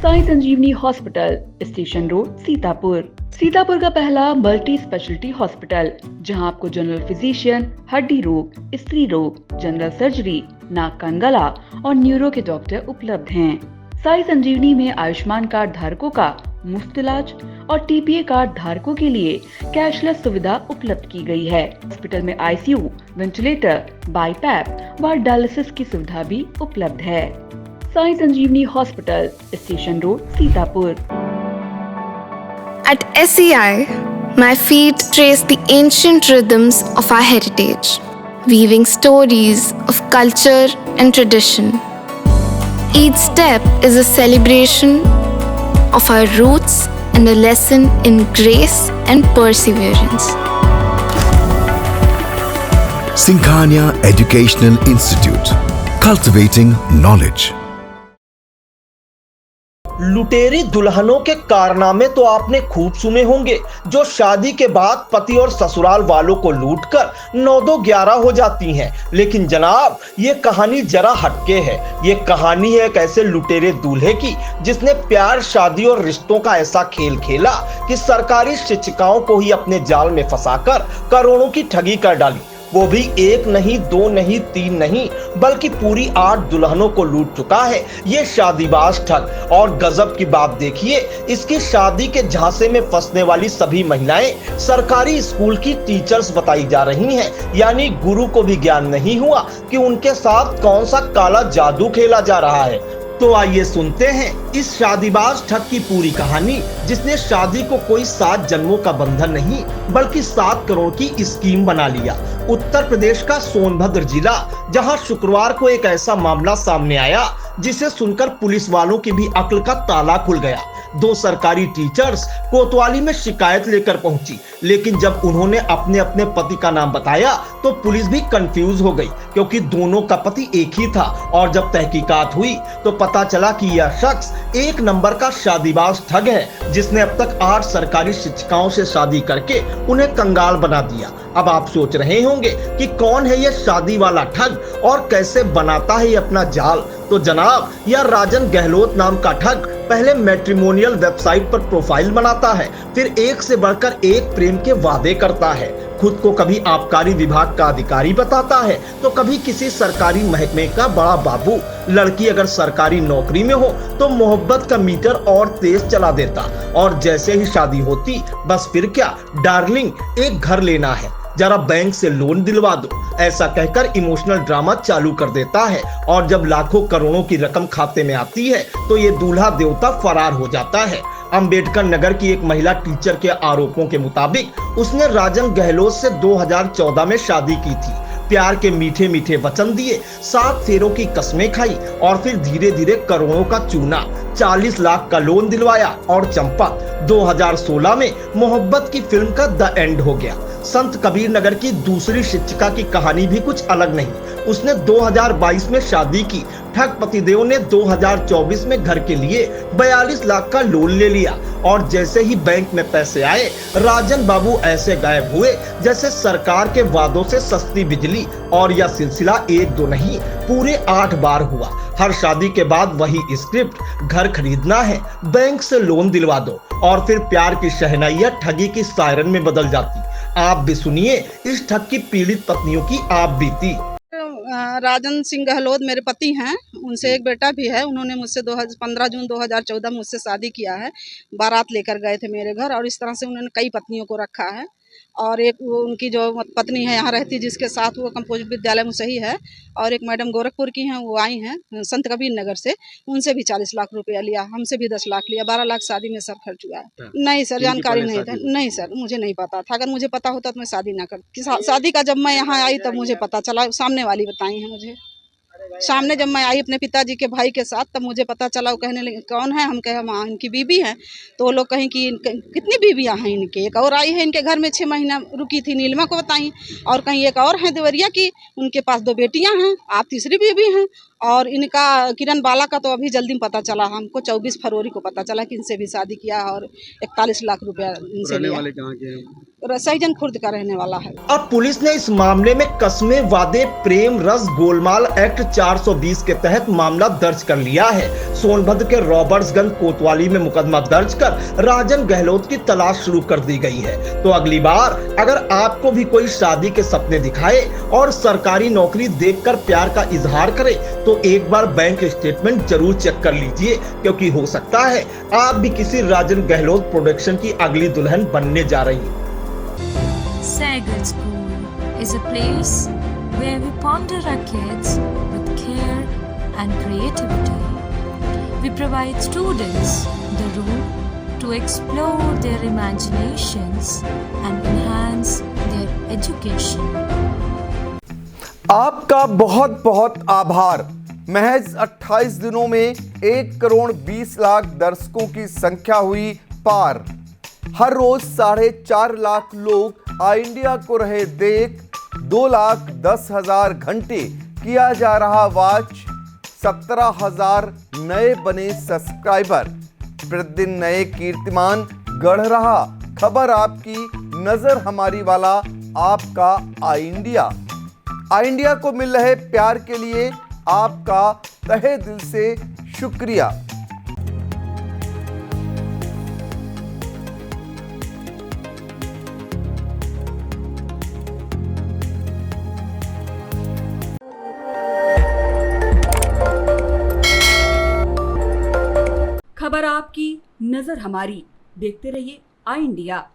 Sai Sanjivani hospital, station road, Sitapur. Sitapur का पहला multi speciality hospital, जहां आपको जनरल फिजिशियन, हड्डी रोग, स्त्री रोग, जनरल सर्जरी, नाक कान गला और न्यूरो के डॉक्टर उपलब्ध हैं। साई संजीवनी में आयुष्मान कार्ड धारकों का मुफ्त इलाज और टीपीए कार्ड धारकों के लिए कैशलेस सुविधा उपलब्ध की गई है। हॉस्पिटल में आईसीयू, वेंटिलेटर, बाईपैप व डायलिसिस की सुविधा भी उपलब्ध है। Sai Sanjivani hospital, station road, Sitapur. At SEI, my feet trace the ancient rhythms of our heritage, weaving stories of culture and tradition. Each step is a celebration of our roots and a lesson in grace and perseverance. Singhania Educational Institute, cultivating knowledge. लुटेरी दुल्हनों के कारनामे तो आपने खूब सुने होंगे, जो शादी के बाद पति और ससुराल वालों को लूटकर 9-11 हो जाती हैं। लेकिन जनाब, ये कहानी जरा हटके है। ये कहानी है एक ऐसे लुटेरे दूल्हे की, जिसने प्यार, शादी और रिश्तों का ऐसा खेल खेला कि सरकारी शिक्षिकाओं को ही अपने जाल में फंसाकर करोड़ों की ठगी कर डाली। वो भी 1 नहीं, 2 नहीं, 3 नहीं, बल्कि पूरी 8 दुल्हनों को लूट चुका है ये शादीबाज ठग। और गजब की बात देखिए, इसकी शादी के झांसे में फंसने वाली सभी महिलाएं सरकारी स्कूल की टीचर्स बताई जा रही हैं। यानी गुरु को भी ज्ञान नहीं हुआ कि उनके साथ कौन सा काला जादू खेला जा रहा है। तो आइए सुनते हैं इस शादीबाज ठग की पूरी कहानी, जिसने शादी को कोई 7 जन्मों का बंधन नहीं, बल्कि 7 करोड़ की स्कीम बना लिया। उत्तर प्रदेश का सोनभद्र जिला, जहां शुक्रवार को एक ऐसा मामला सामने आया जिसे सुनकर पुलिस वालों की भी अक्ल का ताला खुल गया। 2 सरकारी टीचर्स कोतवाली में शिकायत लेकर पहुंची, लेकिन जब उन्होंने अपने अपने पति का नाम बताया तो पुलिस भी कंफ्यूज हो गई, क्योंकि दोनों का पति एक ही था। और जब तहकीकात हुई तो पता चला कि यह शख्स 1 नंबर का शादीबाज ठग है, जिसने अब तक 8 सरकारी शिक्षिकाओं से शादी करके उन्हें कंगाल बना दिया। अब आप सोच रहे होंगे कि कौन है यह शादी वाला ठग और कैसे बनाता है ये अपना जाल। तो जनाब, यह राजन गहलोत नाम का ठग पहले मैट्रिमोनियल वेबसाइट पर प्रोफाइल बनाता है, फिर एक से बढ़कर एक प्रेम के वादे करता है। खुद को कभी आबकारी विभाग का अधिकारी बताता है, तो कभी किसी सरकारी महकमे का बड़ा बाबू। लड़की अगर सरकारी नौकरी में हो तो मोहब्बत का मीटर और तेज चला देता, और जैसे ही शादी होती, बस फिर क्या डार्लिंग, एक घर लेना है, जरा बैंक से लोन दिलवा दो, ऐसा कहकर इमोशनल ड्रामा चालू कर देता है। और जब लाखों करोड़ों की रकम खाते में आती है तो ये दूल्हा देवता फरार हो जाता है। अंबेडकर नगर की एक महिला टीचर के आरोपों के मुताबिक उसने राजन गहलोत से 2014 में शादी की थी। प्यार के मीठे मीठे वचन दिए, 7 फेरों की कसमें खाई और फिर धीरे धीरे करोड़ों का चूना, 40 लाख का लोन दिलवाया और चंपा। 2016 में मोहब्बत की फिल्म का द एंड हो गया। संत कबीर नगर की दूसरी शिक्षिका की कहानी भी कुछ अलग नहीं। उसने 2022 में शादी की। ठग पतिदेव ने 2024 में घर के लिए 42 लाख का लोन ले लिया, और जैसे ही बैंक में पैसे आए, राजन बाबू ऐसे गायब हुए जैसे सरकार के वादों से सस्ती बिजली। और यह सिलसिला 1-2 नहीं, पूरे 8 बार हुआ। हर शादी के बाद वही स्क्रिप्ट, घर खरीदना है, बैंक से लोन दिलवा दो, और फिर प्यार की शहनाइयां ठगी की सायरन में बदल जाती। आप भी सुनिए इस ठग की पीड़ित पत्नियों की आप बीती। राजन सिंह गहलोत मेरे पति हैं, उनसे एक बेटा भी है। उन्होंने मुझसे 15 जून 2014 में मुझसे शादी किया है। बारात लेकर गए थे मेरे घर, और इस तरह से उन्होंने कई पत्नियों को रखा है। और एक वो उनकी जो पत्नी है यहाँ रहती, जिसके साथ वो कंपोजिट विद्यालय में सही है, और एक मैडम गोरखपुर की हैं, वो आई हैं संत कबीर नगर से, उनसे भी 40 लाख रुपया लिया, हमसे भी 10 लाख लिया। 12 लाख शादी में सर खर्च हुआ है। नहीं सर, जानकारी नहीं था। नहीं सर, मुझे नहीं पता था। अगर मुझे पता होता तो मैं शादी ना करती। शादी का जब मैं यहाँ आई तब मुझे पता चला, सामने वाली बताई है मुझे। सामने जब मैं आई अपने पिताजी के भाई के साथ, तब मुझे पता चला। वो कहने लगे कौन है, हम कहे हम इनकी बीबी हैं। तो वो लोग कहें कि कितनी बीबियां हैं इनके, एक और आई है इनके घर में 6 महीना रुकी थी, नीलिमा को बताई। और कहीं एक और है देवरिया की, उनके पास 2 बेटियां हैं, आप तीसरी बीबी हैं। और इनका किरण बाला का तो अभी जल्दी में पता चला, हमको 24 फरवरी को पता चला कि इनसे भी शादी किया और 41 लाख रुपया इनसे रहने लिया। वाले कहाँ के हैं? सईजन खुर्द का रहने वाला है। अब पुलिस ने इस मामले में कस्मे वादे प्रेम रस गोलमाल एक्ट 420 के तहत मामला दर्ज कर लिया है। सोनभद्र के रॉबर्ट्सगंज कोतवाली में मुकदमा दर्ज कर राजन गहलोत की तलाश शुरू कर दी गई है। तो अगली बार अगर आपको भी कोई शादी के सपने दिखाए और सरकारी नौकरी देखकर प्यार का इजहार करे तो एक बार बैंक स्टेटमेंट जरूर चेक कर लीजिए, क्योंकि हो सकता है आप भी किसी राजन गहलोत प्रोडक्शन की अगली दुल्हन बनने जा रही हैं। Sagar School is a place where we ponder our kids with care and creativity. We provide students the room to explore their imaginations and enhance their education. आपका बहुत बहुत आभार। महज 28 दिनों में 1 करोड़ 20 लाख दर्शकों की संख्या हुई पार। हर रोज 4.5 लाख लोग आई इंडिया को रहे देख। 2,10,000 घंटे किया जा रहा वॉच। 17,000 नए बने सब्सक्राइबर। प्रतिदिन नए कीर्तिमान गढ़ रहा खबर आपकी, नजर हमारी वाला आपका आई इंडिया। आई इंडिया को मिल रहे प्यार के लिए आपका तहे दिल से शुक्रिया। खबर आपकी, नजर हमारी। देखते रहिए आई इंडिया।